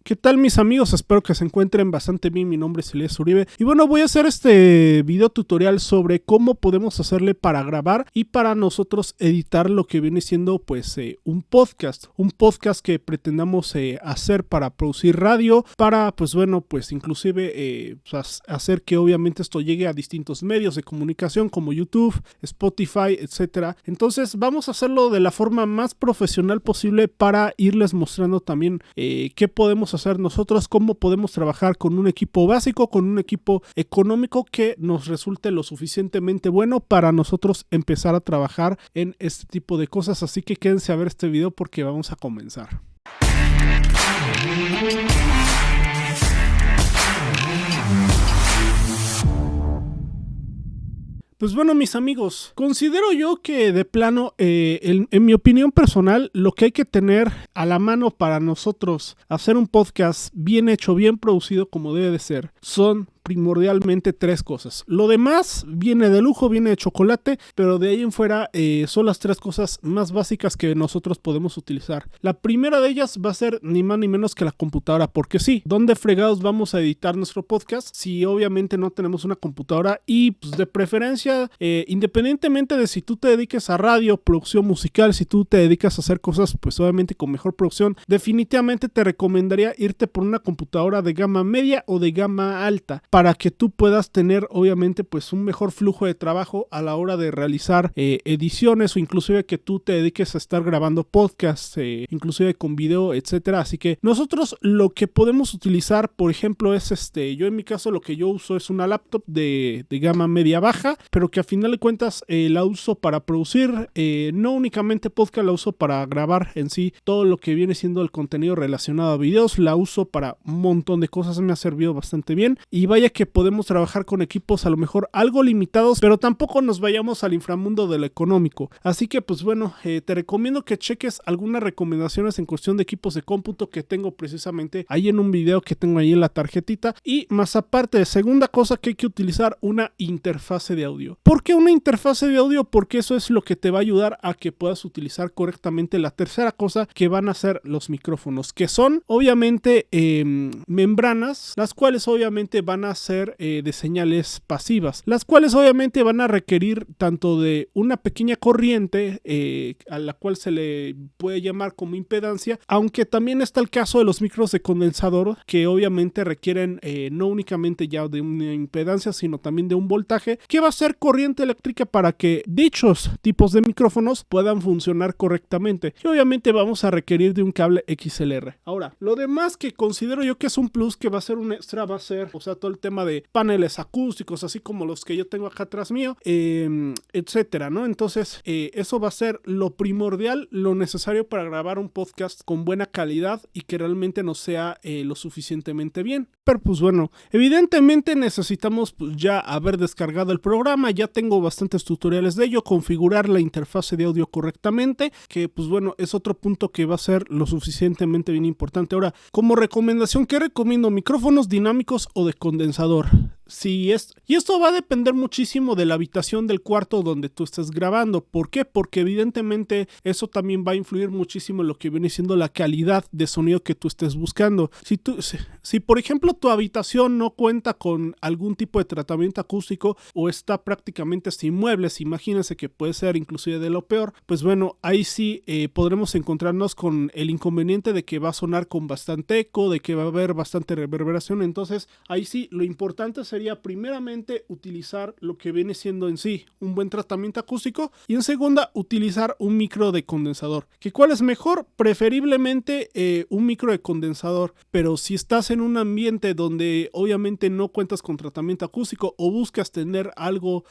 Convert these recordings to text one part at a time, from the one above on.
¿Qué tal mis amigos? Espero que se encuentren bastante bien. Mi nombre es Elías Uribe y bueno, voy a hacer este video tutorial sobre cómo podemos hacerle para grabar y para nosotros editar lo que viene siendo pues un podcast que pretendamos hacer para producir radio, para pues bueno, pues inclusive hacer que obviamente esto llegue a distintos medios de comunicación como YouTube, Spotify, etcétera. Entonces vamos a hacerlo de la forma más profesional posible para irles mostrando también qué podemos hacer nosotros, cómo podemos trabajar con un equipo básico, con un equipo económico que nos resulte lo suficientemente bueno para nosotros empezar a trabajar en este tipo de cosas. Así que quédense a ver este video porque vamos a comenzar. Pues bueno, mis amigos, considero yo que de plano, en mi opinión personal, lo que hay que tener a la mano para nosotros hacer un podcast bien hecho, bien producido como debe de ser, son primordialmente tres cosas. Lo demás viene de lujo, viene de chocolate, pero de ahí en fuera son las tres cosas más básicas que nosotros podemos utilizar. La primera de ellas va a ser ni más ni menos que la computadora, porque sí, ¿dónde fregados vamos a editar nuestro podcast si obviamente no tenemos una computadora? Y pues de preferencia, independientemente de si tú te dediques a radio, producción musical, si tú te dedicas a hacer cosas pues obviamente con mejor producción, definitivamente te recomendaría irte por una computadora de gama media o de gama alta, para que tú puedas tener obviamente pues un mejor flujo de trabajo a la hora de realizar ediciones, o inclusive que tú te dediques a estar grabando podcasts, inclusive con video, etcétera. Así que nosotros lo que podemos utilizar, por ejemplo, es yo en mi caso lo que yo uso es una laptop de gama media baja, pero que a final de cuentas la uso para producir, no únicamente podcast, la uso para grabar en sí todo lo que viene siendo el contenido relacionado a videos, la uso para un montón de cosas, me ha servido bastante bien y vaya que podemos trabajar con equipos a lo mejor algo limitados, pero tampoco nos vayamos al inframundo de lo económico. Así que pues bueno, te recomiendo que cheques algunas recomendaciones en cuestión de equipos de cómputo que tengo precisamente ahí en un video que tengo ahí en la tarjetita. Y más aparte, segunda cosa que hay que utilizar, una interfase de audio. ¿Por qué una interfase de audio? Porque eso es lo que te va a ayudar a que puedas utilizar correctamente la tercera cosa que van a ser los micrófonos, que son obviamente membranas, las cuales obviamente van a ser de señales pasivas, las cuales obviamente van a requerir tanto de una pequeña corriente a la cual se le puede llamar como impedancia, aunque también está el caso de los micros de condensador que obviamente requieren no únicamente ya de una impedancia sino también de un voltaje que va a ser corriente eléctrica para que dichos tipos de micrófonos puedan funcionar correctamente, y obviamente vamos a requerir de un cable XLR. Ahora, lo demás que considero yo que es un plus, que va a ser un extra, va a ser, o sea, todo el tema de paneles acústicos, así como los que yo tengo acá atrás mío, etcétera, ¿no? Entonces, eso va a ser lo primordial, lo necesario para grabar un podcast con buena calidad y que realmente nos sea lo suficientemente bien. Pero pues bueno, evidentemente necesitamos pues ya haber descargado el programa, ya tengo bastantes tutoriales de ello, configurar la interfase de audio correctamente, que pues bueno, es otro punto que va a ser lo suficientemente bien importante. Ahora, como recomendación, ¿qué recomiendo? Micrófonos dinámicos o de condensador. Y esto va a depender muchísimo de la habitación del cuarto donde tú estés grabando. ¿Por qué? Porque evidentemente eso también va a influir muchísimo en lo que viene siendo la calidad de sonido que tú estés buscando. Si por ejemplo tu habitación no cuenta con algún tipo de tratamiento acústico o está prácticamente sin muebles, imagínense que puede ser inclusive de lo peor, pues bueno, ahí sí podremos encontrarnos con el inconveniente de que va a sonar con bastante eco, de que va a haber bastante reverberación. Entonces ahí sí lo importante sería primeramente utilizar lo que viene siendo en sí un buen tratamiento acústico, y en segunda utilizar un micro de condensador. ¿Que cuál es mejor? Preferiblemente un micro de condensador, pero si estás en un ambiente donde obviamente no cuentas con tratamiento acústico o buscas tener algo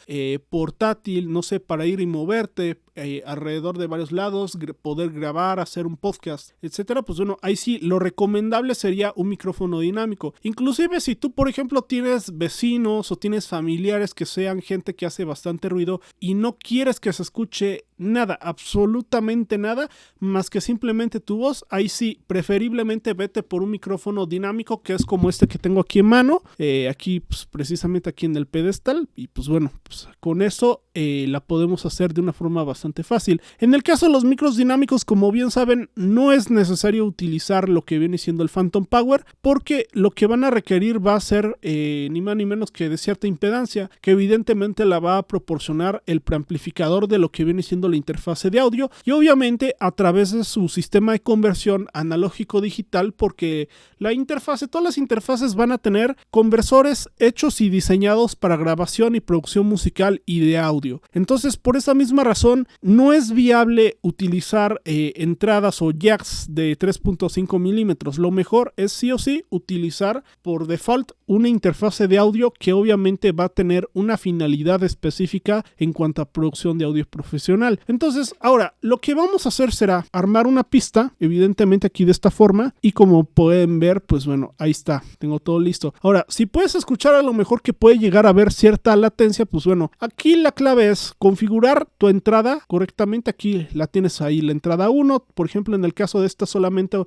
portátil, no sé, para ir y moverte alrededor de varios lados, poder grabar, hacer un podcast, etcétera, pues bueno, ahí sí lo recomendable sería un micrófono dinámico. Inclusive si tú por ejemplo tienes vecinos o tienes familiares que sean gente que hace bastante ruido y no quieres que se escuche nada, absolutamente nada, más que simplemente tu voz. Ahí sí, preferiblemente vete por un micrófono dinámico, que es como este que tengo aquí en mano, aquí pues, precisamente aquí en el pedestal, y pues bueno, pues, con eso la podemos hacer de una forma bastante fácil. En el caso de los micros dinámicos, como bien saben, no es necesario utilizar lo que viene siendo el Phantom Power, porque lo que van a requerir va a ser ni más ni menos que de cierta impedancia, que evidentemente la va a proporcionar el preamplificador de lo que viene siendo la interfase de audio, y obviamente a través de su sistema de conversión analógico digital, porque la interfase, todas las interfaces van a tener conversores hechos y diseñados para grabación y producción musical y de audio. Entonces, por esa misma razón, no es viable utilizar entradas o jacks de 3.5 milímetros. Lo mejor es sí o sí utilizar por default una interfase de audio que obviamente va a tener una finalidad específica en cuanto a producción de audio profesional. Entonces, ahora, lo que vamos a hacer será armar una pista, evidentemente aquí de esta forma, y como pueden ver, pues bueno, ahí está, tengo todo listo. Ahora, si puedes escuchar a lo mejor que puede llegar a haber cierta latencia, pues bueno, aquí la clave es configurar tu entrada correctamente. Aquí la tienes ahí, la entrada 1, por ejemplo, en el caso de esta solamente,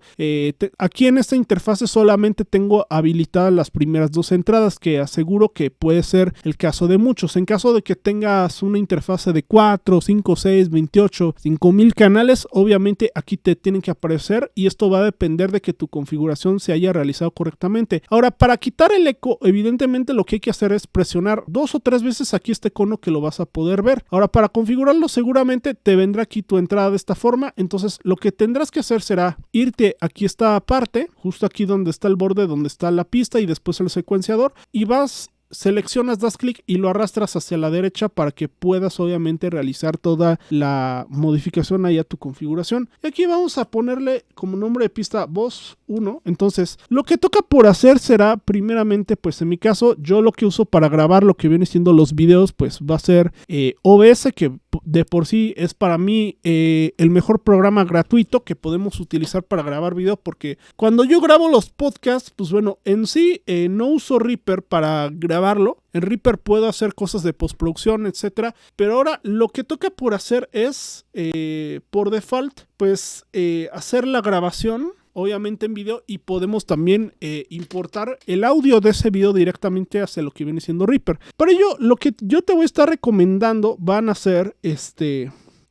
aquí en esta interfase solamente tengo habilitadas las primeras dos entradas, que aseguro que puede ser el caso de muchos. En caso de que tengas una interfase de 4, 5, 6, 28, 5000 canales, obviamente aquí te tienen que aparecer, y esto va a depender de que tu configuración se haya realizado correctamente. Ahora, para quitar el eco, evidentemente lo que hay que hacer es presionar 2 o 3 veces aquí este icono, que lo vas a poder ver. Ahora, para configurarlo seguramente te vendrá aquí tu entrada de esta forma. Entonces lo que tendrás que hacer será irte aquí a esta parte, justo aquí donde está el borde, donde está la pista y después el secuenciador, y seleccionas, das clic y lo arrastras hacia la derecha para que puedas obviamente realizar toda la modificación ahí a tu configuración. Y aquí vamos a ponerle como nombre de pista voz 1. Entonces lo que toca por hacer será primeramente, pues en mi caso, yo lo que uso para grabar lo que viene siendo los videos, pues va a ser OBS, que de por sí es para mí el mejor programa gratuito que podemos utilizar para grabar video, porque cuando yo grabo los podcasts, pues bueno, en sí no uso Reaper para grabarlo. En Reaper puedo hacer cosas de postproducción, etcétera, pero ahora lo que toca por hacer es por default, pues hacer la grabación obviamente en video, y podemos también importar el audio de ese video directamente hacia lo que viene siendo Reaper. Para ello, lo que yo te voy a estar recomendando van a ser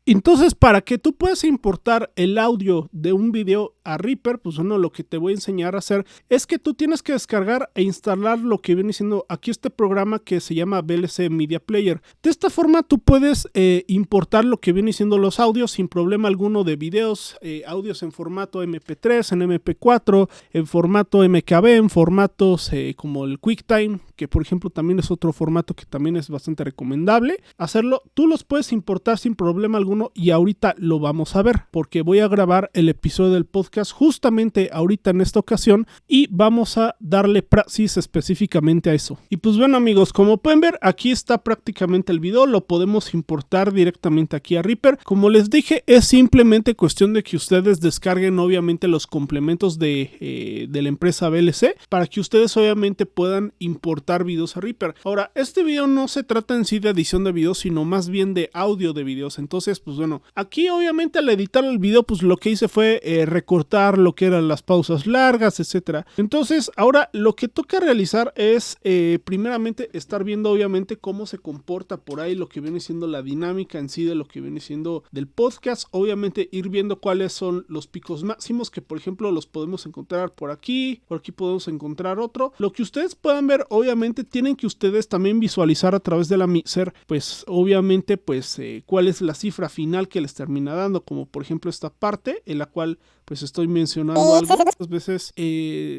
entonces, para que tú puedas importar el audio de un video a Reaper, pues bueno, lo que te voy a enseñar a hacer es que tú tienes que descargar e instalar lo que viene siendo aquí este programa que se llama VLC Media Player. De esta forma tú puedes importar lo que viene siendo los audios sin problema alguno de videos, audios en formato MP3, en MP4, en formato MKB, en formatos como el QuickTime, que por ejemplo también es otro formato que también es bastante recomendable hacerlo. Tú los puedes importar sin problema alguno, y ahorita lo vamos a ver, porque voy a grabar el episodio del podcast justamente ahorita en esta ocasión, y vamos a darle praxis específicamente a eso. Y pues bueno amigos, como pueden ver, aquí está prácticamente el video, lo podemos importar directamente aquí a Reaper. Como les dije, es simplemente cuestión de que ustedes descarguen obviamente los complementos de la empresa VLC, para que ustedes obviamente puedan importar videos a Reaper. Ahora, este video no se trata en sí de edición de videos, sino más bien de audio de videos. Entonces, pues bueno, aquí obviamente al editar el video, pues lo que hice fue recortar lo que eran las pausas largas, etcétera. Entonces, ahora lo que toca realizar es primeramente estar viendo obviamente cómo se comporta por ahí lo que viene siendo la dinámica en sí de lo que viene siendo del podcast. Obviamente ir viendo cuáles son los picos máximos, que por ejemplo los podemos encontrar por aquí podemos encontrar otro. Lo que ustedes puedan ver, obviamente tienen que ustedes también visualizar a través de la mixer, pues obviamente pues cuál es la cifra final que les termina dando, como por ejemplo esta parte en la cual pues estoy mencionando algo. Muchas veces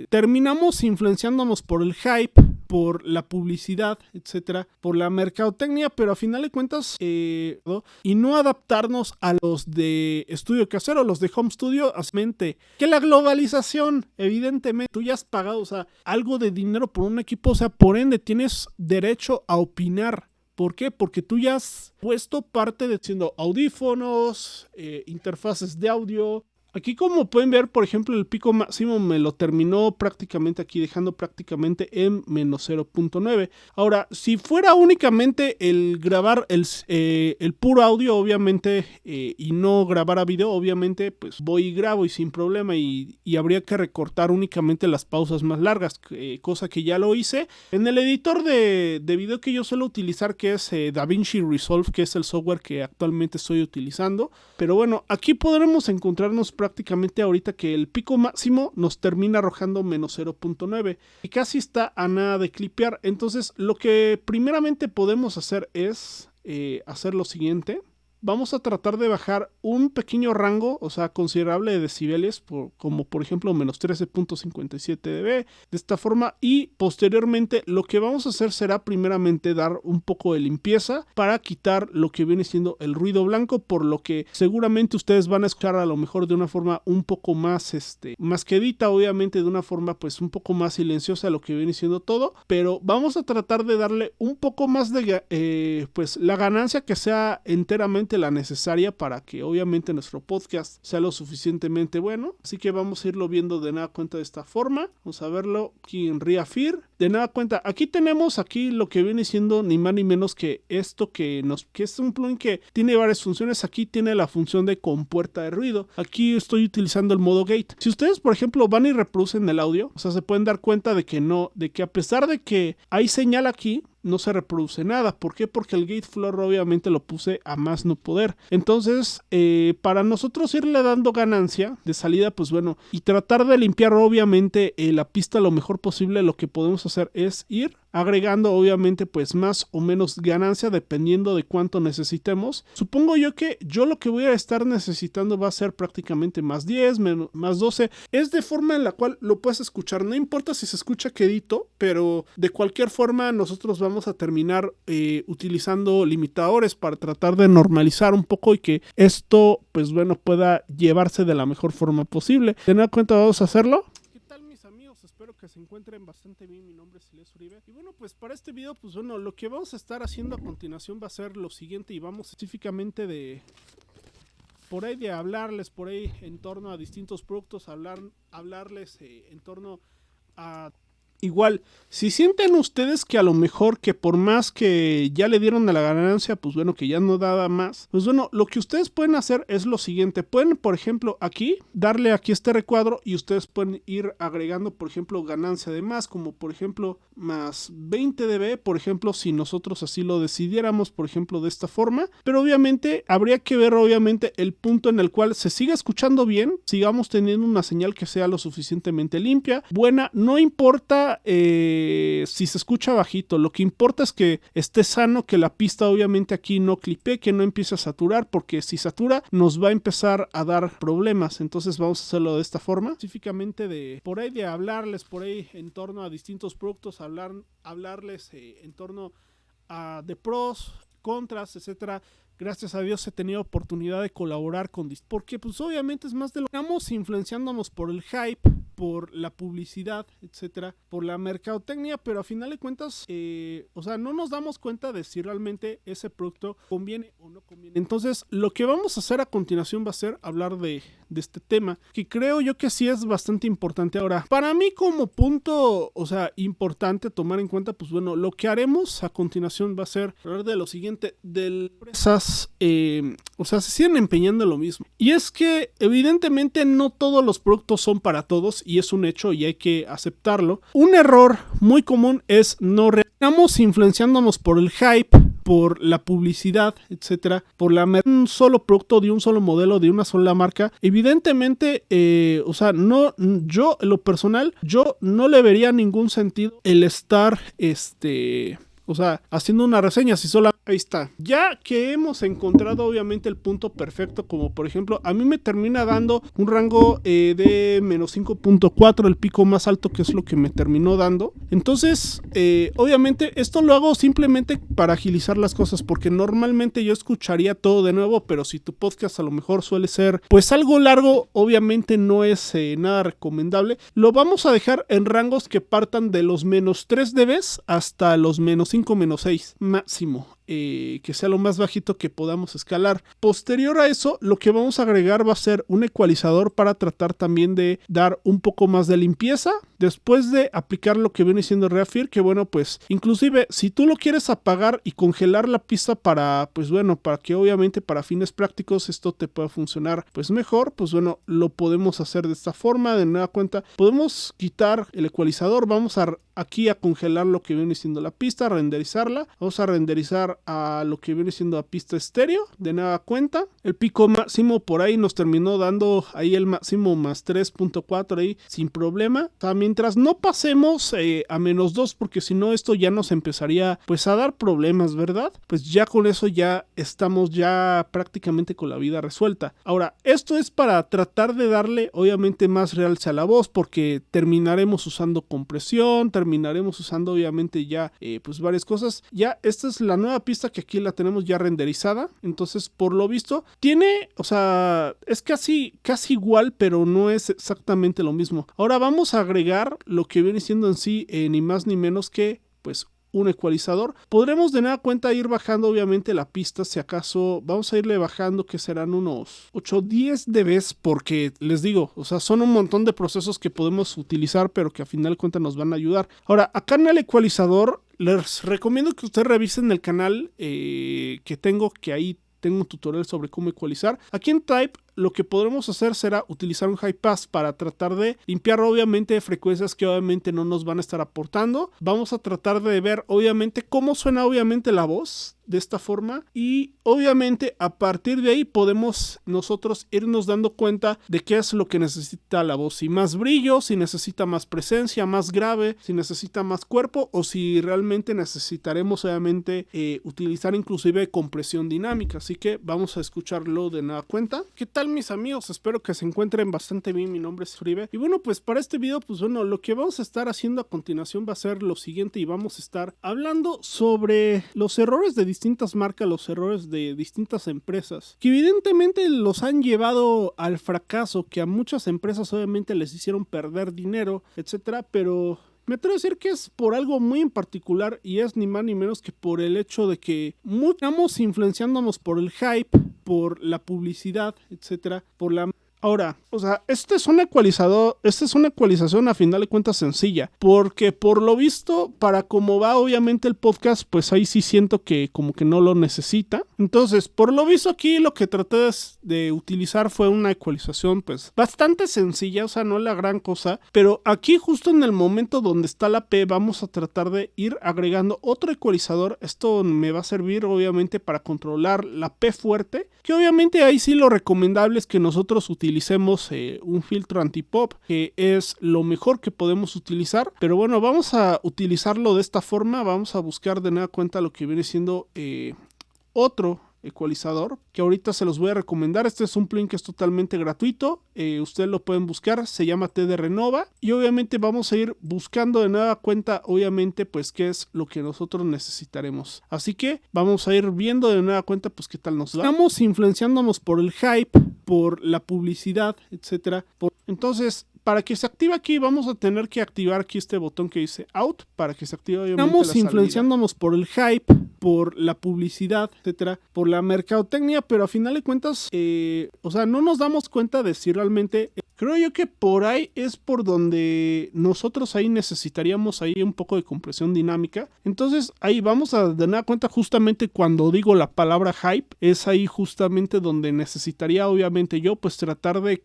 terminamos influenciándonos por el hype, por la publicidad, etcétera, por la mercadotecnia, pero a final de cuentas ¿no? Y no adaptarnos a los de estudio casero, los de home studio, mente que la globalización, evidentemente tú ya has pagado, o sea, algo de dinero por un equipo, o sea, por ende tienes derecho a opinar. ¿Por qué? Porque tú ya has puesto parte de siendo audífonos, interfaces de audio, Aquí como pueden ver, por ejemplo, el pico máximo me lo terminó prácticamente aquí, dejando prácticamente en menos 0.9. Ahora, si fuera únicamente el grabar el puro audio, obviamente, y no grabar a video, obviamente, pues voy y grabo y sin problema, y habría que recortar únicamente las pausas más largas, cosa que ya lo hice. En el editor de video que yo suelo utilizar, que es DaVinci Resolve, que es el software que actualmente estoy utilizando. Pero bueno, aquí podremos encontrarnos prácticamente ahorita que el pico máximo nos termina arrojando menos 0.9 y casi está a nada de clipear. Entonces lo que primeramente podemos hacer es hacer lo siguiente. Vamos a tratar de bajar un pequeño rango, o sea, considerable de decibeles, como por ejemplo menos 13.57 dB, de esta forma, y posteriormente lo que vamos a hacer será primeramente dar un poco de limpieza para quitar lo que viene siendo el ruido blanco, por lo que seguramente ustedes van a escuchar a lo mejor de una forma un poco más, más quedita, obviamente de una forma pues un poco más silenciosa lo que viene siendo todo, pero vamos a tratar de darle un poco más de, pues la ganancia que sea enteramente la necesaria para que obviamente nuestro podcast sea lo suficientemente bueno. Así que vamos a irlo viendo de nada cuenta de esta forma. Vamos a verlo aquí en Reafir. De nada cuenta, aquí tenemos lo que viene siendo ni más ni menos que esto que es un plugin que tiene varias funciones. Aquí tiene la función de compuerta de ruido. Aquí estoy utilizando el modo gate. Si ustedes por ejemplo van y reproducen el audio, o sea, se pueden dar cuenta de que a pesar de que hay señal aquí, no se reproduce nada. ¿Por qué? Porque el gate floor obviamente lo puse a más no poder. Entonces, para nosotros irle dando ganancia de salida, pues bueno, y tratar de limpiar obviamente la pista lo mejor posible, lo que podemos hacer es ir agregando obviamente pues más o menos ganancia dependiendo de cuánto necesitemos. Supongo yo que lo que voy a estar necesitando va a ser prácticamente más 10, más 12. Es de forma en la cual lo puedes escuchar. No importa si se escucha quedito, pero de cualquier forma nosotros vamos a terminar utilizando limitadores para tratar de normalizar un poco y que esto pues bueno pueda llevarse de la mejor forma posible. ¿Te das cuenta? Vamos a hacerlo. Espero que se encuentren bastante bien. Mi nombre es Siles Uribe. Y bueno, pues para este video, pues bueno, lo que vamos a estar haciendo a continuación va a ser lo siguiente. Y vamos específicamente de hablarles por ahí en torno a distintos productos, hablarles en torno a... Igual, si sienten ustedes que a lo mejor que por más que ya le dieron a la ganancia, pues bueno, que ya no daba más, pues bueno, lo que ustedes pueden hacer es lo siguiente. Pueden, por ejemplo, aquí, darle aquí este recuadro y ustedes pueden ir agregando, por ejemplo, ganancia de más, como por ejemplo, más 20 dB, por ejemplo, si nosotros así lo decidiéramos, por ejemplo, de esta forma. Pero obviamente, habría que ver, obviamente, el punto en el cual se siga escuchando bien, sigamos teniendo una señal que sea lo suficientemente limpia, buena, no importa si se escucha bajito, lo que importa es que esté sano, que la pista obviamente aquí no clipe, que no empiece a saturar, porque si satura nos va a empezar a dar problemas. Entonces vamos a hacerlo de esta forma, específicamente de hablarles por ahí en torno a distintos productos, hablarles en torno a de pros, contras, etcétera. Gracias a Dios he tenido oportunidad de colaborar porque pues obviamente es más de lo que estamos influenciándonos por el hype, por la publicidad, etcétera, por la mercadotecnia, pero a final de cuentas, o sea, no nos damos cuenta de si realmente ese producto conviene o no conviene. Entonces, lo que vamos a hacer a continuación va a ser hablar de este tema, que creo yo que sí es bastante importante. Ahora, para mí como punto, o sea, importante tomar en cuenta, pues bueno, lo que haremos a continuación va a ser hablar de lo siguiente, de empresas, o sea, se siguen empeñando en lo mismo. Y es que evidentemente no todos los productos son para todos, y es un hecho y hay que aceptarlo. Un error muy común es estamos influenciándonos por el hype, por la publicidad, etcétera, por un solo producto de un solo modelo, de una sola marca. Evidentemente, o sea, yo en lo personal, yo no le vería ningún sentido el estar, o sea, haciendo una reseña, si solo... Ahí está. Ya que hemos encontrado obviamente el punto perfecto, como por ejemplo, a mí me termina dando un rango de menos 5.4, el pico más alto, que es lo que me terminó dando. Entonces, obviamente esto lo hago simplemente para agilizar las cosas, porque normalmente yo escucharía todo de nuevo, pero si tu podcast a lo mejor suele ser pues algo largo, obviamente no es nada recomendable. Lo vamos a dejar en rangos que partan de los menos 3 dB hasta los menos 5, menos 6 máximo. que sea lo más bajito que podamos escalar. Posterior a eso, lo que vamos a agregar va a ser un ecualizador para tratar también de dar un poco más de limpieza. Después de aplicar lo que viene siendo Reafir, que bueno, pues inclusive si tú lo quieres apagar y congelar la pista para, pues bueno, para que obviamente para fines prácticos esto te pueda funcionar pues mejor, pues bueno, lo podemos hacer de esta forma. De nueva cuenta, podemos quitar el ecualizador, vamos aquí a congelar lo que viene siendo la pista, renderizarla, vamos a renderizar a lo que viene siendo la pista estéreo. De nueva cuenta, el pico máximo por ahí nos terminó dando ahí el máximo más 3.4 ahí sin problema. O sea, mientras no pasemos a -2, porque si no esto ya nos empezaría pues a dar problemas, ¿verdad? Pues ya con eso ya estamos ya prácticamente con la vida resuelta. Ahora, esto es para tratar de darle obviamente más realce a la voz, porque terminaremos usando compresión, terminaremos usando obviamente ya pues varias cosas. Ya esta es la nueva pista que aquí la tenemos ya renderizada, entonces por lo visto tiene, o sea, es casi igual, pero no es exactamente lo mismo. Ahora vamos a agregar lo que viene siendo en sí ni más ni menos que pues un ecualizador. Podremos de nada cuenta ir bajando obviamente la pista, si acaso vamos a irle bajando que serán unos 8-10 dB, porque les digo, o sea, son un montón de procesos que podemos utilizar, pero que a final de cuentas nos van a ayudar. Ahora, acá en el ecualizador les recomiendo que ustedes revisen el canal que tengo, que ahí tengo un tutorial sobre cómo ecualizar. Aquí en Type lo que podremos hacer será utilizar un high pass para tratar de limpiar obviamente frecuencias que obviamente no nos van a estar aportando. Vamos a tratar de ver obviamente cómo suena obviamente la voz de esta forma, y obviamente a partir de ahí podemos nosotros irnos dando cuenta de qué es lo que necesita la voz, si más brillo, si necesita más presencia, más grave, si necesita más cuerpo, o si realmente necesitaremos obviamente utilizar inclusive compresión dinámica. Así que vamos a escucharlo de nueva cuenta. ¿Qué tal, mis amigos? Espero que se encuentren bastante bien. Mi nombre es Uribe y bueno, pues para este video, pues bueno, lo que vamos a estar haciendo a continuación va a ser lo siguiente, y vamos a estar hablando sobre los errores de distintas marcas, los errores de distintas empresas, que evidentemente los han llevado al fracaso, que a muchas empresas obviamente les hicieron perder dinero, etcétera, pero me atrevo a decir que es por algo muy en particular, y es ni más ni menos que por el hecho de que estamos influenciándonos por el hype, por la publicidad, etcétera, por la... Ahora, o sea, este es una ecualización a final de cuentas sencilla, porque por lo visto, para cómo va obviamente el podcast, pues ahí sí siento que como que no lo necesita. Entonces, por lo visto aquí lo que traté de utilizar fue una ecualización pues bastante sencilla, o sea, no la gran cosa, pero aquí justo en el momento donde está la P vamos a tratar de ir agregando otro ecualizador. Esto me va a servir obviamente para controlar la P fuerte, que obviamente ahí sí lo recomendable es que nosotros utilicemos un filtro antipop, que es lo mejor que podemos utilizar. Pero bueno, vamos a utilizarlo de esta forma. Vamos a buscar de nueva cuenta lo que viene siendo otro ecualizador, que ahorita se los voy a recomendar. Este es un plugin que es totalmente gratuito, ustedes lo pueden buscar, se llama TD Nova, y obviamente vamos a ir buscando de nueva cuenta obviamente pues qué es lo que nosotros necesitaremos. Así que vamos a ir viendo de nueva cuenta pues qué tal nos va. Estamos influenciándonos por el hype, por la publicidad, etcétera. Entonces, para que se active aquí, vamos a tener que activar aquí este botón que dice Out, para que se active obviamente Estamos influenciándonos por el hype, por la publicidad, etcétera, por la mercadotecnia, pero a final de cuentas, o sea, no nos damos cuenta de si realmente... Creo yo que por ahí es por donde nosotros ahí necesitaríamos ahí un poco de compresión dinámica. Entonces ahí vamos a dar cuenta justamente cuando digo la palabra hype, es ahí justamente donde necesitaría obviamente yo pues tratar de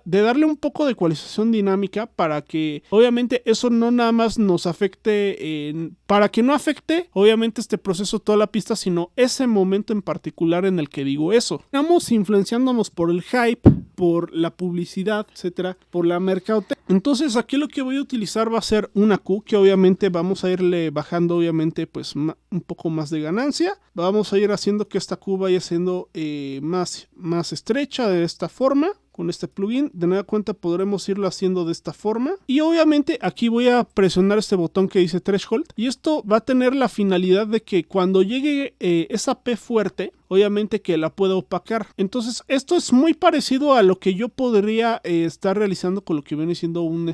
darle un poco de ecualización dinámica, para que obviamente eso no nada más nos afecte, para que no afecte obviamente este proceso toda la pista, sino ese momento en particular en el que digo eso. Estamos influenciándonos por el hype, por la publicidad, etcétera, por la mercadotecnia. Entonces aquí lo que voy a utilizar va a ser una Q, que obviamente vamos a irle bajando obviamente pues un poco más de ganancia. Vamos a ir haciendo que esta Q vaya siendo más estrecha de esta forma. Con este plugin, de nueva cuenta podremos irlo haciendo de esta forma, y obviamente aquí voy a presionar este botón que dice Threshold, y esto va a tener la finalidad de que cuando llegue esa P fuerte, obviamente que la pueda opacar. Entonces esto es muy parecido a lo que yo podría estar realizando con lo que viene siendo un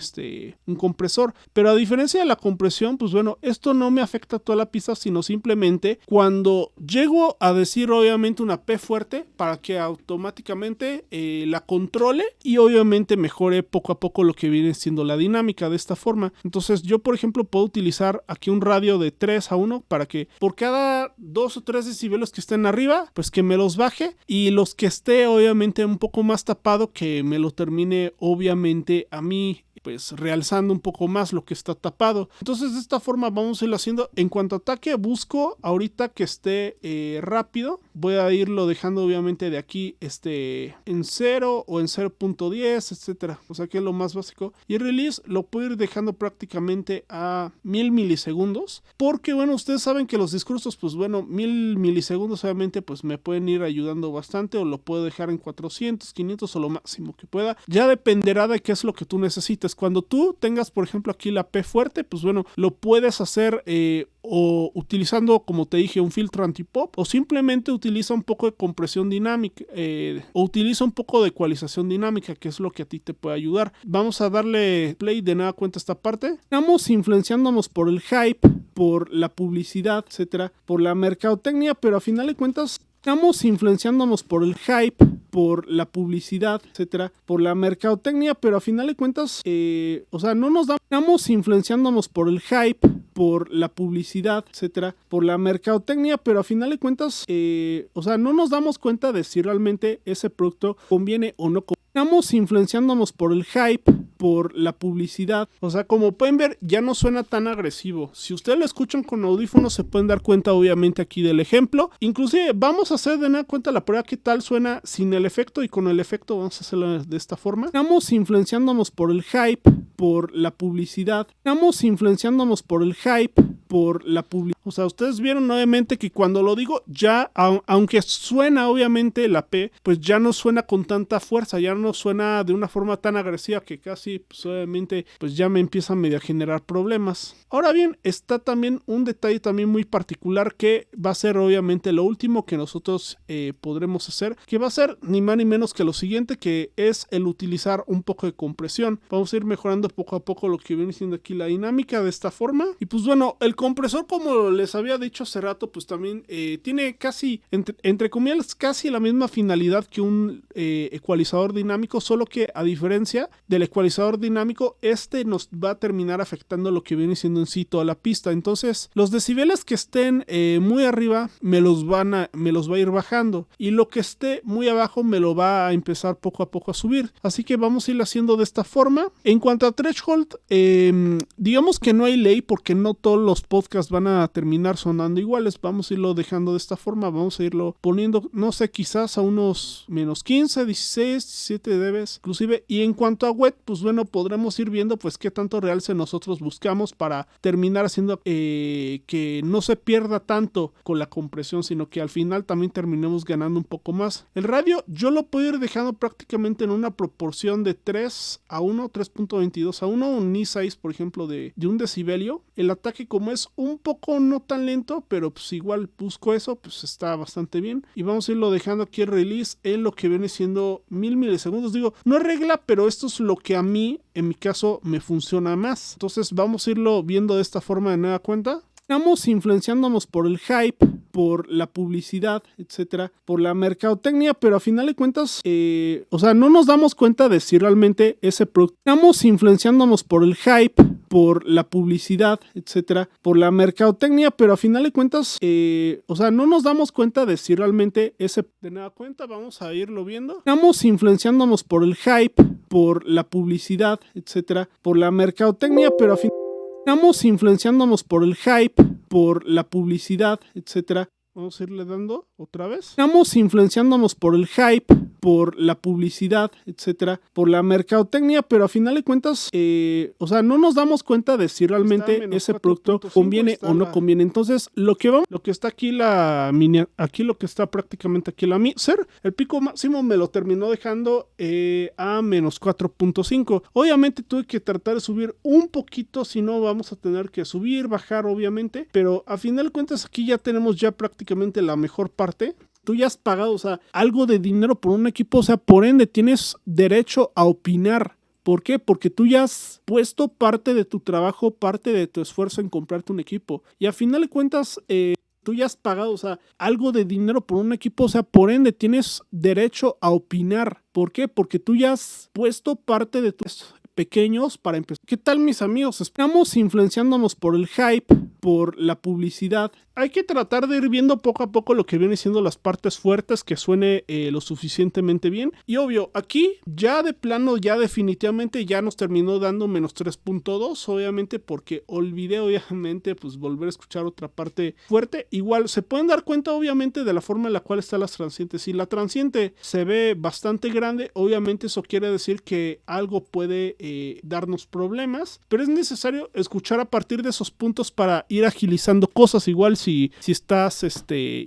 compresor, pero a diferencia de la compresión, pues bueno, esto no me afecta a toda la pista, sino simplemente cuando llego a decir obviamente una P fuerte para que automáticamente la controle y obviamente mejore poco a poco lo que viene siendo la dinámica de esta forma. Entonces yo por ejemplo puedo utilizar aquí un radio de 3 a 1 para que por cada 2 o 3 decibeles que estén arriba, pues que me los baje, y los que esté obviamente un poco más tapado, que me lo termine obviamente a mí pues realzando un poco más lo que está tapado. Entonces de esta forma vamos a irlo haciendo. En cuanto a ataque, busco ahorita que esté rápido. Voy a irlo dejando obviamente de aquí en 0 o en 0.10, etcétera. O sea que es lo más básico. Y el release lo puedo ir dejando prácticamente a 1000 milisegundos. Porque bueno, ustedes saben que los discursos, pues bueno, 1000 milisegundos obviamente pues me pueden ir ayudando bastante, o lo puedo dejar en 400, 500 o lo máximo que pueda. Ya dependerá de qué es lo que tú necesites. Cuando tú tengas, por ejemplo, aquí la P fuerte, pues bueno, lo puedes hacer o utilizando, como te dije, un filtro antipop, o simplemente utiliza un poco de compresión dinámica, o utiliza un poco de ecualización dinámica, que es lo que a ti te puede ayudar. Vamos a darle play de nueva cuenta a esta parte. Estamos influenciándonos por el hype, por la publicidad, etcétera, por la mercadotecnia, pero a final de cuentas estamos influenciándonos por el hype, por la publicidad, etcétera, por la mercadotecnia, pero a final de cuentas, o sea, no nos damos, estamos influenciándonos por el hype, por la publicidad, etcétera, por la mercadotecnia, pero a final de cuentas, o sea, no nos damos cuenta de si realmente ese producto conviene o no conviene. Estamos influenciándonos por el hype, por la publicidad. O sea, como pueden ver, ya no suena tan agresivo. Si ustedes lo escuchan con audífonos, se pueden dar cuenta obviamente aquí del ejemplo. Inclusive vamos a hacer de nueva cuenta la prueba qué tal suena sin el efecto, y con el efecto vamos a hacerlo de esta forma. Estamos influenciándonos por el hype, por la publicidad. Estamos influenciándonos por el hype, por la publicidad. O sea, ustedes vieron obviamente que cuando lo digo ya, aunque suena obviamente la P, pues ya no suena con tanta fuerza, ya no suena de una forma tan agresiva que casi pues obviamente pues ya me empieza medio a generar problemas. Ahora bien, está también un detalle también muy particular que va a ser obviamente lo último que nosotros podremos hacer, que va a ser ni más ni menos que lo siguiente, que es el utilizar un poco de compresión. Vamos a ir mejorando poco a poco lo que viene siendo aquí la dinámica de esta forma. Y pues bueno, el compresor, como les había dicho hace rato, pues también tiene casi, entre comillas, casi la misma finalidad que un ecualizador dinámico, solo que a diferencia del ecualizador dinámico, nos va a terminar afectando lo que viene siendo en sí toda la pista. Entonces, los decibeles que estén muy arriba me los va a ir bajando, y lo que esté muy abajo me lo va a empezar poco a poco a subir. Así que vamos a ir haciendo de esta forma. En cuanto a threshold, digamos que no hay ley, porque no todos los podcasts van a terminar sonando iguales. Vamos a irlo dejando de esta forma, vamos a irlo poniendo, no sé, quizás a unos menos 15, 16, 17 dBs inclusive. Y en cuanto a wet, pues bueno, podremos ir viendo pues qué tanto realce nosotros buscamos para terminar haciendo que no se pierda tanto con la compresión, sino que al final también terminemos ganando un poco más. El radio yo lo puedo ir dejando prácticamente en una proporción de 3 a 1, 3.22 a 1, un Ni6 por ejemplo de un decibelio. El ataque, como es un poco no tan lento, pero pues igual busco eso, pues está bastante bien. Y vamos a irlo dejando aquí el release en lo que viene siendo 1000 milisegundos. Digo, no es regla, pero esto es lo que a mí, en mi caso, me funciona más. Entonces vamos a irlo viendo de esta forma de nueva cuenta. Estamos influenciándonos por el hype, por la publicidad, etcétera, por la mercadotecnia, pero a final de cuentas, o sea, no nos damos cuenta de si realmente ese producto. Estamos influenciándonos por el hype, por la publicidad, etcétera, por la mercadotecnia, pero a final de cuentas, o sea, no nos damos cuenta de si realmente ese... De nueva cuenta, vamos a irlo viendo. Estamos influenciándonos por el hype, por la publicidad, etcétera, por la mercadotecnia, pero a fin... Estamos influenciándonos por el hype, por la publicidad, etcétera. Vamos a irle dando otra vez. Estamos influenciándonos por el hype, por la publicidad, etcétera, por la mercadotecnia, pero a final de cuentas, o sea, no nos damos cuenta de si realmente ese producto conviene o no conviene. Entonces, lo que está aquí aquí lo que está prácticamente aquí la mixer, el pico máximo me lo terminó dejando a menos 4.5. Obviamente tuve que tratar de subir un poquito, si no vamos a tener que subir, bajar, obviamente, pero a final de cuentas aquí ya tenemos ya prácticamente la mejor parte. tú ya has pagado, o sea, algo de dinero por un equipo, o sea, por ende tienes derecho a opinar. ¿Por qué? Porque tú ya has puesto parte de tu trabajo, parte de tu esfuerzo en comprarte un equipo. Y a final de cuentas, tú ya has pagado, o sea, algo de dinero por un equipo, o sea, por ende tienes derecho a opinar. ¿Por qué? Porque tú ya has puesto parte de tus pequeños para empezar. ¿Qué tal, mis amigos? Estamos influenciándonos por el hype, por la publicidad. Hay que tratar de ir viendo poco a poco lo que viene siendo las partes fuertes, que suene lo suficientemente bien. Y obvio, aquí ya de plano, ya definitivamente ya nos terminó dando menos 3.2, obviamente porque olvidé obviamente pues volver a escuchar otra parte fuerte. Igual se pueden dar cuenta obviamente de la forma en la cual están las transientes. Si la transiente se ve bastante grande, obviamente eso quiere decir que algo puede darnos problemas, pero es necesario escuchar a partir de esos puntos para ir agilizando cosas. Igual si estás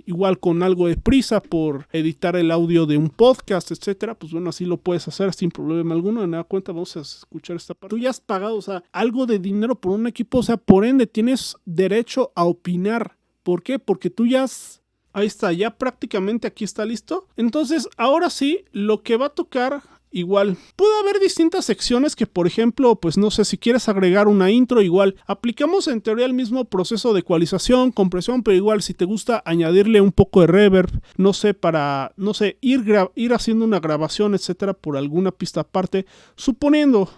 igual con algo de prisa por editar el audio de un podcast, etcétera, pues bueno, así lo puedes hacer sin problema alguno. De nada cuenta, vamos a escuchar esta parte. Tú ya has pagado, o sea, algo de dinero por un equipo, o sea, por ende tienes derecho a opinar. ¿Por qué? Porque tú ya has... Ahí está, ya prácticamente aquí está listo. Entonces, ahora sí, lo que va a tocar... Igual, puede haber distintas secciones que, por ejemplo, pues no sé, si quieres agregar una intro, igual, aplicamos en teoría el mismo proceso de ecualización, compresión, pero igual si te gusta añadirle un poco de reverb, no sé, para, no sé, ir haciendo una grabación, etcétera, por alguna pista aparte, suponiendo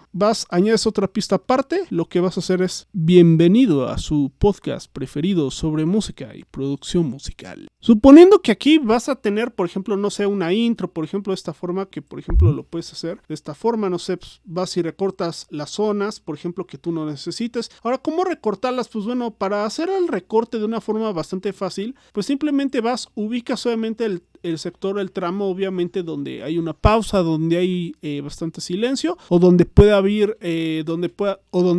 añades otra pista aparte, lo que vas a hacer es, bienvenido a su podcast preferido sobre música y producción musical. Suponiendo que aquí vas a tener, por ejemplo, no sé, una intro, por ejemplo, de esta forma, que por ejemplo lo puedes hacer de esta forma, no sé, pues vas y recortas las zonas, por ejemplo, que tú no necesites. Ahora, ¿cómo recortarlas? Pues bueno, para hacer el recorte de una forma bastante fácil, pues simplemente ubicas obviamente el sector, el tramo, obviamente, donde hay una pausa, donde hay bastante silencio, o donde puede haber, donde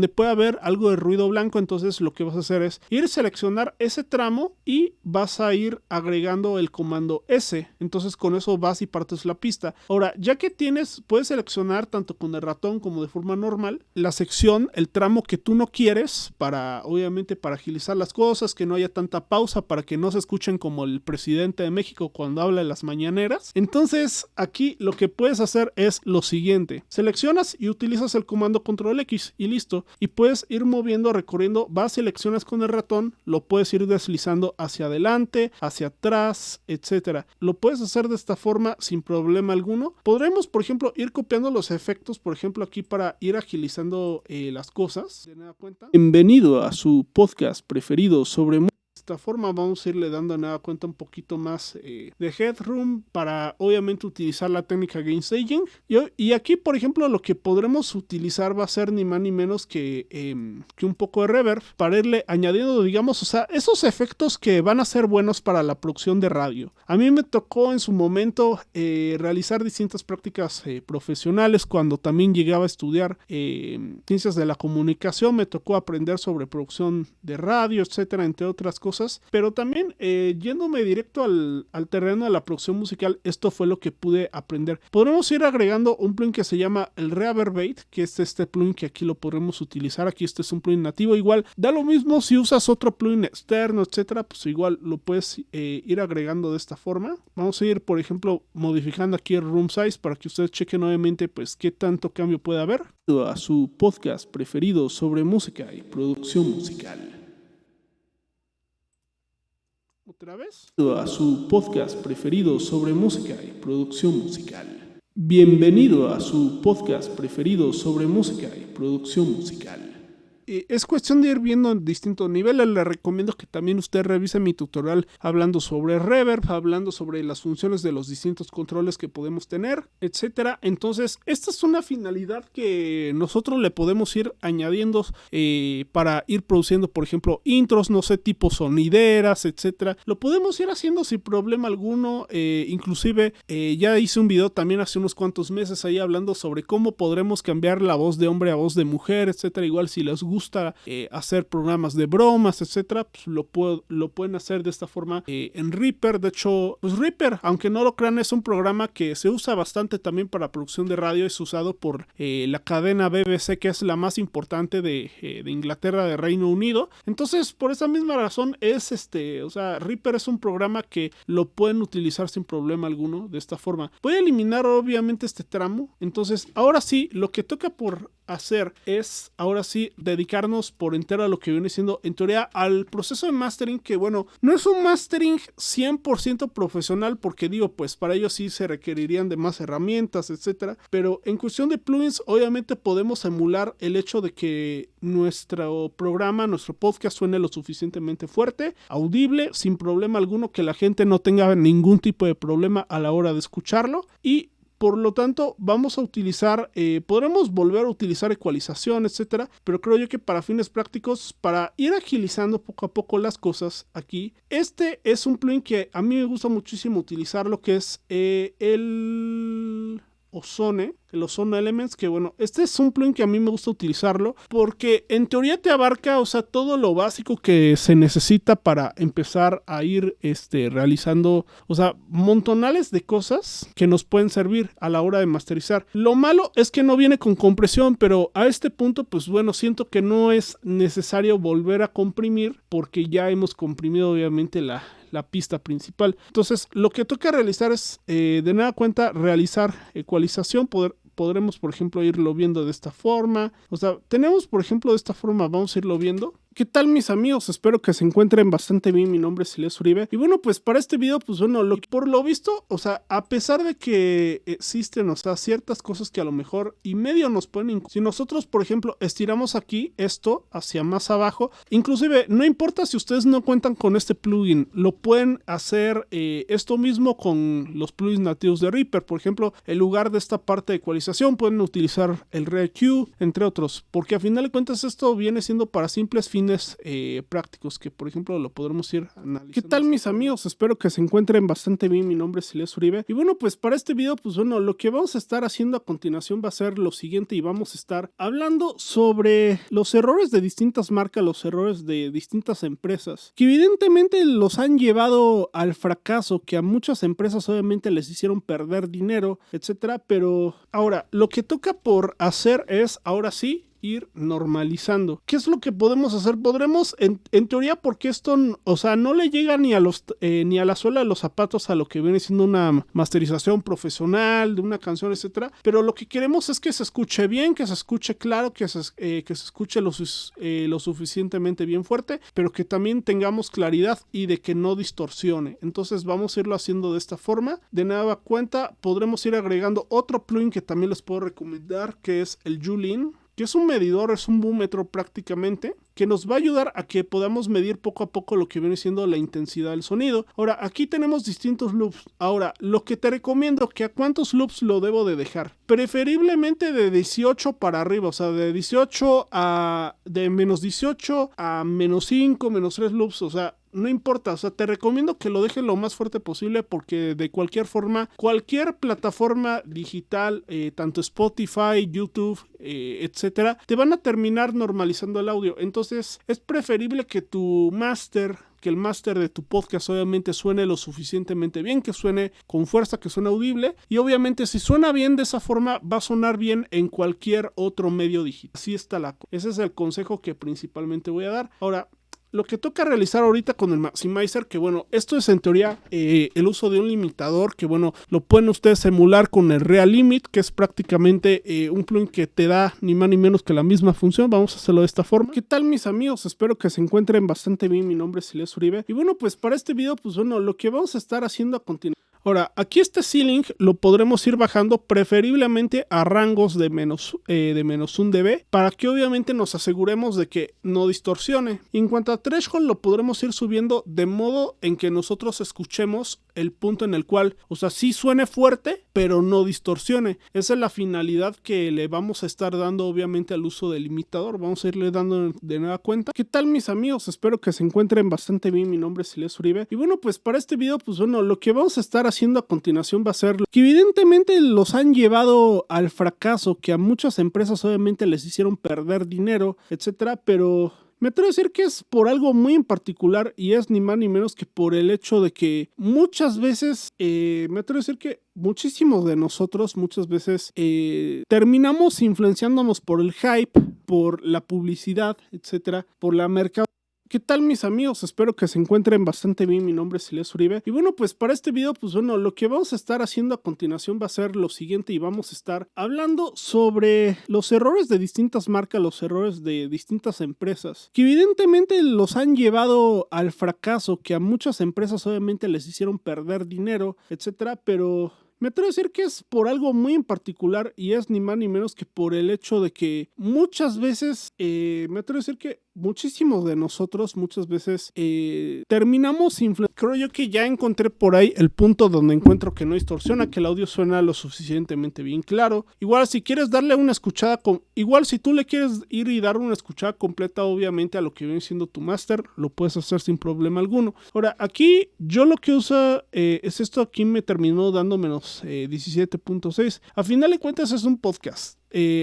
puede haber algo de ruido blanco. Entonces lo que vas a hacer es ir a seleccionar ese tramo y vas a ir agregando el comando S. Entonces con eso vas y partes la pista. Ahora, ya que puedes seleccionar tanto con el ratón como de forma normal la sección, el tramo que tú no quieres, para obviamente para agilizar las cosas, que no haya tanta pausa, para que no se escuchen como el presidente de México cuando habla en las mañaneras. Entonces aquí lo que puedes hacer es lo siguiente: seleccionas y utilizas el comando control X y listo, y puedes ir moviendo, recorriendo, seleccionas con el ratón, lo puedes ir deslizando hacia adelante, hacia atrás, etcétera. Lo puedes hacer de esta forma sin problema alguno. Podremos, por ejemplo, ir copiando los efectos, por ejemplo, aquí para ir agilizando las cosas. ¿De nada cuenta? Bienvenido a su podcast preferido sobre música. De esta forma vamos a irle dando nada cuenta un poquito más de headroom para obviamente utilizar la técnica gain staging. Y aquí, por ejemplo, lo que podremos utilizar va a ser ni más ni menos que un poco de reverb para irle añadiendo, digamos, o sea, esos efectos que van a ser buenos para la producción de radio. A mí me tocó en su momento realizar distintas prácticas profesionales cuando también llegaba a estudiar ciencias de la comunicación. Me tocó aprender sobre producción de radio, etcétera, entre otras cosas. Pero también yéndome directo al terreno de la producción musical, esto fue lo que pude aprender. Podremos ir agregando un plugin que se llama el Reverbate, que es este plugin que aquí lo podremos utilizar. Aquí este es un plugin nativo. Igual da lo mismo si usas otro plugin externo, etcétera, pues igual lo puedes ir agregando de esta forma. Vamos a ir, por ejemplo, modificando aquí el room size para que ustedes chequen obviamente pues qué tanto cambio puede haber. A su podcast preferido sobre música y producción musical. ¿Otra vez? A su podcast preferido sobre música y producción musical. Bienvenido a su podcast preferido sobre música y producción musical. Es cuestión de ir viendo en distintos niveles. Les recomiendo que también usted revise mi tutorial hablando sobre reverb, hablando sobre las funciones de los distintos controles que podemos tener, etcétera. Entonces, esta es una finalidad que nosotros le podemos ir añadiendo para ir produciendo, por ejemplo, intros, no sé, tipo sonideras, etcétera. Lo podemos ir haciendo sin problema alguno. Inclusive, ya hice un video también hace unos cuantos meses ahí hablando sobre cómo podremos cambiar la voz de hombre a voz de mujer, etcétera. Igual si les gusta gusta hacer programas de bromas, etcétera, pues lo pueden hacer de esta forma en Reaper. De hecho, pues Reaper, aunque no lo crean, es un programa que se usa bastante también para producción de radio. Es usado por la cadena BBC, que es la más importante de Inglaterra, de Reino Unido. Entonces, por esa misma razón Reaper es un programa que lo pueden utilizar sin problema alguno de esta forma. Voy a eliminar obviamente este tramo. Entonces, ahora sí, lo que toca por hacer es, ahora sí, dedicarnos por entero a lo que viene siendo, en teoría, al proceso de mastering, que bueno, no es un mastering 100% profesional, porque digo, pues para ello sí se requerirían de más herramientas, etcétera, pero en cuestión de plugins, obviamente podemos emular el hecho de que nuestro programa, nuestro podcast suene lo suficientemente fuerte, audible, sin problema alguno, que la gente no tenga ningún tipo de problema a la hora de escucharlo, y por lo tanto, vamos a utilizar, podremos volver a utilizar ecualización, etcétera, pero creo yo que para fines prácticos, para ir agilizando poco a poco las cosas aquí, este es un plugin que a mí me gusta muchísimo utilizar, lo que es el Ozone Elements, que bueno, este es un plugin que a mí me gusta utilizarlo porque en teoría te abarca, o sea, todo lo básico que se necesita para empezar a ir realizando, o sea, montonales de cosas que nos pueden servir a la hora de masterizar. Lo malo es que no viene con compresión, pero a este punto, pues bueno, siento que no es necesario volver a comprimir porque ya hemos comprimido obviamente la pista principal. Entonces, lo que toca realizar es, de nueva cuenta, realizar ecualización. Podremos, por ejemplo, irlo viendo de esta forma. O sea, tenemos, por ejemplo, de esta forma, vamos a irlo viendo. ¿Qué tal, mis amigos? Espero que se encuentren bastante bien. Mi nombre es Elías Uribe. Y bueno, pues para este video, pues bueno, por lo visto, o sea, a pesar de que existen, o sea, ciertas cosas que a lo mejor y medio nos pueden... Si nosotros, por ejemplo, estiramos aquí esto hacia más abajo, inclusive, no importa si ustedes no cuentan con este plugin, lo pueden hacer esto mismo con los plugins nativos de Reaper. Por ejemplo, en lugar de esta parte de ecualización, pueden utilizar el ReQ, entre otros, porque a final de cuentas esto viene siendo para simples fines prácticos, que por ejemplo lo podremos ir analizando. ¿Qué tal, mis amigos? Espero que se encuentren bastante bien. Mi nombre es Elías Uribe. Y bueno, pues para este video, pues bueno, lo que vamos a estar haciendo a continuación va a ser lo siguiente, y vamos a estar hablando sobre los errores de distintas marcas, los errores de distintas empresas, que evidentemente los han llevado al fracaso, que a muchas empresas obviamente les hicieron perder dinero, etcétera. Pero ahora, lo que toca por hacer es, ahora sí, ir normalizando. ¿Qué es lo que podemos hacer? Podremos, en teoría, porque esto, o sea, no le llega ni a la suela de los zapatos a lo que viene siendo una masterización profesional de una canción, etcétera, pero lo que queremos es que se escuche bien, que se escuche claro, que se escuche lo suficientemente bien fuerte, pero que también tengamos claridad y de que no distorsione. Entonces vamos a irlo haciendo de esta forma. De nueva cuenta, podremos ir agregando otro plugin que también les puedo recomendar, que es el Julin, que es un medidor, es un búmetro prácticamente, que nos va a ayudar a que podamos medir poco a poco lo que viene siendo la intensidad del sonido. Ahora, aquí tenemos distintos loops. Ahora, lo que te recomiendo, que a cuántos loops lo debo de dejar. Preferiblemente de 18 para arriba, o sea, de menos 18 a menos 5, menos 3 loops, o sea, no importa, o sea, te recomiendo que lo dejes lo más fuerte posible, porque de cualquier forma, cualquier plataforma digital, tanto Spotify, YouTube, etcétera, te van a terminar normalizando el audio. Entonces, es preferible que el máster de tu podcast obviamente suene lo suficientemente bien, que suene con fuerza, que suene audible, y obviamente si suena bien de esa forma, va a sonar bien en cualquier otro medio digital. Así está ese es el consejo que principalmente voy a dar. Ahora, lo que toca realizar ahorita con el Maximizer, que bueno, esto es en teoría el uso de un limitador, que bueno, lo pueden ustedes emular con el Real Limit, que es prácticamente un plugin que te da ni más ni menos que la misma función. Vamos a hacerlo de esta forma. ¿Qué tal, mis amigos? Espero que se encuentren bastante bien. Mi nombre es Elías Uribe. Y bueno, pues para este video, pues bueno, lo que vamos a estar haciendo a continuación. Ahora, aquí este ceiling lo podremos ir bajando preferiblemente a rangos de menos 1 dB, para que obviamente nos aseguremos de que no distorsione. En cuanto a threshold, lo podremos ir subiendo de modo en que nosotros escuchemos el punto en el cual, o sea, sí suene fuerte, pero no distorsione. Esa es la finalidad que le vamos a estar dando obviamente al uso del limitador. Vamos a irle dando de nueva cuenta. ¿Qué tal, mis amigos? Espero que se encuentren bastante bien. Mi nombre es Elías Uribe. Y bueno, pues para este video, pues bueno, lo que vamos a estar haciendo a continuación va a ser que evidentemente los han llevado al fracaso, que a muchas empresas obviamente les hicieron perder dinero, etcétera, pero me atrevo a decir que es por algo muy en particular y es ni más ni menos que por el hecho de que muchas veces, me atrevo a decir que muchísimos de nosotros muchas veces terminamos influenciándonos por el hype, por la publicidad, etcétera, por la mercadotecnia. ¿Qué tal, mis amigos? Espero que se encuentren bastante bien. Mi nombre es Elías Uribe. Y bueno, pues para este video, pues bueno, lo que vamos a estar haciendo a continuación va a ser lo siguiente y vamos a estar hablando sobre los errores de distintas marcas, los errores de distintas empresas, que evidentemente los han llevado al fracaso, que a muchas empresas obviamente les hicieron perder dinero, etcétera, pero me atrevo a decir que es por algo muy en particular y es ni más ni menos que por el hecho de que muchas veces, me atrevo a decir que muchísimos de nosotros muchas veces terminamos creo yo que ya encontré por ahí el punto donde encuentro que no distorsiona, que el audio suena lo suficientemente bien claro. Igual si quieres darle una escuchada, igual si tú le quieres ir y dar una escuchada completa obviamente a lo que viene siendo tu máster, lo puedes hacer sin problema alguno. Ahora aquí yo lo que uso es esto, aquí me terminó dando menos 17.6. A final de cuentas es un podcast.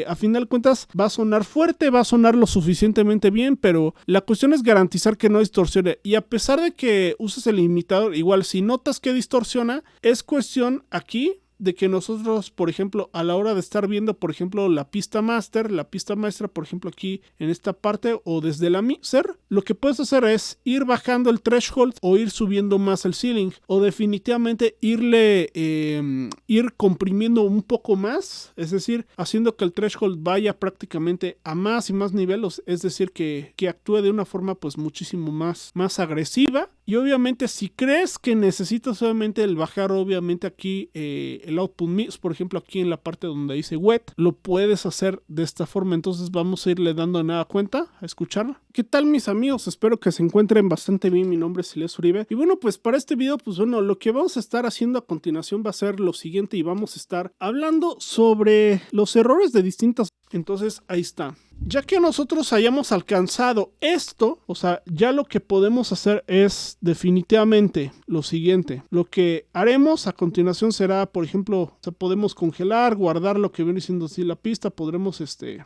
A final de cuentas va a sonar fuerte, va a sonar lo suficientemente bien, pero la cuestión es garantizar que no distorsione. Y a pesar de que uses el limitador, igual si notas que distorsiona, es cuestión aquí de que nosotros, por ejemplo, a la hora de estar viendo, por ejemplo, la pista master, la pista maestra, por ejemplo, aquí en esta parte o desde la mixer, lo que puedes hacer es ir bajando el threshold o ir subiendo más el ceiling o definitivamente ir comprimiendo un poco más, es decir, haciendo que el threshold vaya prácticamente a más y más niveles, es decir, que actúe de una forma pues muchísimo más agresiva. Y obviamente si crees que necesitas obviamente el bajar obviamente aquí el output mix, por ejemplo aquí en la parte donde dice wet, lo puedes hacer de esta forma. Entonces vamos a irle dando de nada cuenta a escucharlo. ¿Qué tal, mis amigos? Espero que se encuentren bastante bien. Mi nombre es Elías Uribe. Y bueno, pues para este video, pues bueno, lo que vamos a estar haciendo a continuación va a ser lo siguiente y vamos a estar hablando sobre los errores de distintas. Entonces ahí está. Ya que nosotros hayamos alcanzado esto, o sea, ya lo que podemos hacer es definitivamente lo siguiente. Lo que haremos a continuación será, por ejemplo, o sea, podemos congelar, guardar lo que viene siendo así la pista, podremos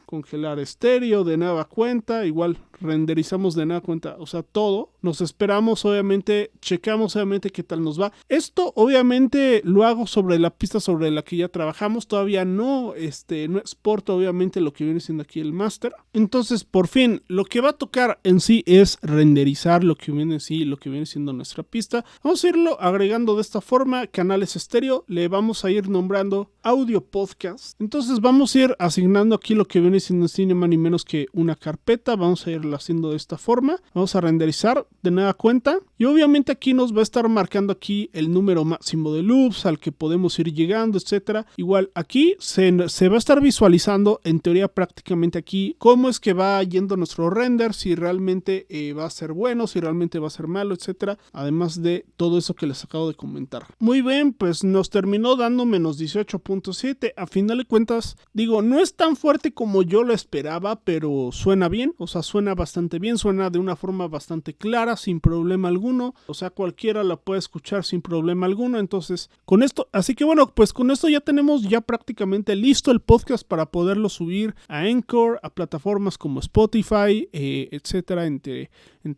congelar estéreo de nueva cuenta, igual renderizamos de nueva cuenta, o sea, todo. Nos esperamos, obviamente, checamos obviamente qué tal nos va. Esto obviamente lo hago sobre la pista sobre la que ya trabajamos, todavía no exporto obviamente lo que viene siendo aquí el master. Entonces, por fin, lo que va a tocar en sí es renderizar lo que viene siendo nuestra pista. Vamos a irlo agregando de esta forma, canales estéreo, le vamos a ir nombrando audio podcast. Entonces vamos a ir asignando aquí lo que viene siendo ni más ni menos que una carpeta. Vamos a irlo haciendo de esta forma. Vamos a renderizar de nueva cuenta. Y obviamente aquí nos va a estar marcando aquí el número máximo de loops al que podemos ir llegando, etcétera. Igual aquí se va a estar visualizando en teoría prácticamente aquí cómo es que va yendo nuestro render, si realmente va a ser bueno, si realmente va a ser malo, etcétera. Además de todo eso que les acabo de comentar. Muy bien, pues nos terminó dando menos 18.7. A final de cuentas, digo, no es tan fuerte como yo lo esperaba, pero suena bien, o sea, suena bastante bien, suena de una forma bastante clara, sin problema alguno. O sea, cualquiera la puede escuchar sin problema alguno. Entonces, con esto, así que bueno, pues con esto ya tenemos ya prácticamente listo el podcast para poderlo subir a Anchor, a plataformas como Spotify, etcétera, entre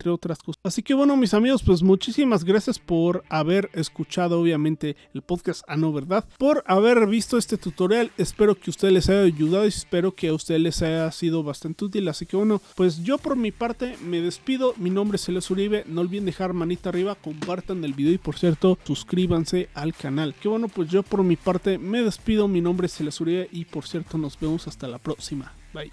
otras cosas. Así que bueno, mis amigos, pues muchísimas gracias por haber escuchado obviamente el podcast no, ¿verdad? Por haber visto este tutorial. Espero que a ustedes les haya ayudado y espero que a ustedes les haya sido bastante útil. Así que bueno, pues yo por mi parte me despido. Mi nombre es Elías Uribe. No olviden dejar manita arriba, compartan el video y por cierto, suscríbanse al canal. Que bueno, pues yo por mi parte me despido. Mi nombre es Elías Uribe y por cierto, nos vemos hasta la próxima. Bye.